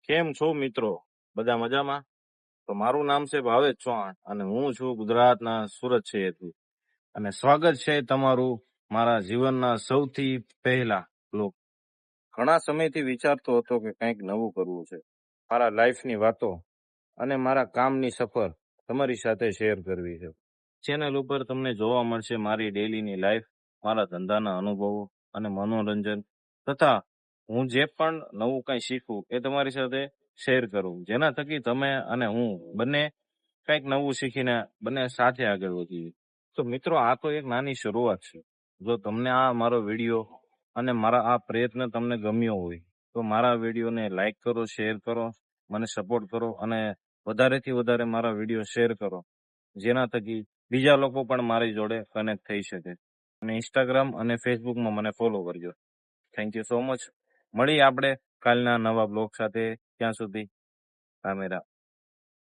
કેમ છો મિત્રો? બધા મજામાં? તો મારું નામ છે ભાવેશ ચૌહાણ અને હું છું ગુજરાતના સુરત શહેરથી. અને સ્વાગત છે તમારું મારા જીવનના સૌથી પહેલા બ્લોગ. ઘણા સમયથી વિચારતો હતો કે કંઈક નવું કરવું છે. મારા લાઈફની વાતો અને મારા કામની સફર તમારી સાથે શેર કરવી છે. ચેનલ ઉપર તમને જોવા મળશે મારી ડેલીની લાઈફ, મારા ધંધાના અનુભવો અને મનોરંજન તથા હું જે પણ નવું કંઈ શીખું એ તમારી સાથે શેર કરું, જેના થકી તમે અને હું બંને કંઈક નવું શીખીને બંને સાથે આગળ વધીએ. તો મિત્રો, આ તો એક નાની શરૂઆત છે. જો તમને આ મારો વિડીયો અને મારા આ પ્રયત્ન તમને ગમ્યો હોય તો મારા વિડીયોને લાઈક કરો, શેર કરો, મને સપોર્ટ કરો અને વધારેથી વધારે મારા વિડીયો શેર કરો, જેના થકી બીજા લોકો પણ મારી જોડે કનેક્ટ થઈ શકે. અને ઇન્સ્ટાગ્રામ અને ફેસબુકમાં મને ફોલો કરજો. Thank you so much. મળીએ આપણે કાલના નવા બ્લોગ સાથે. ત્યાં સુધી રામેરા.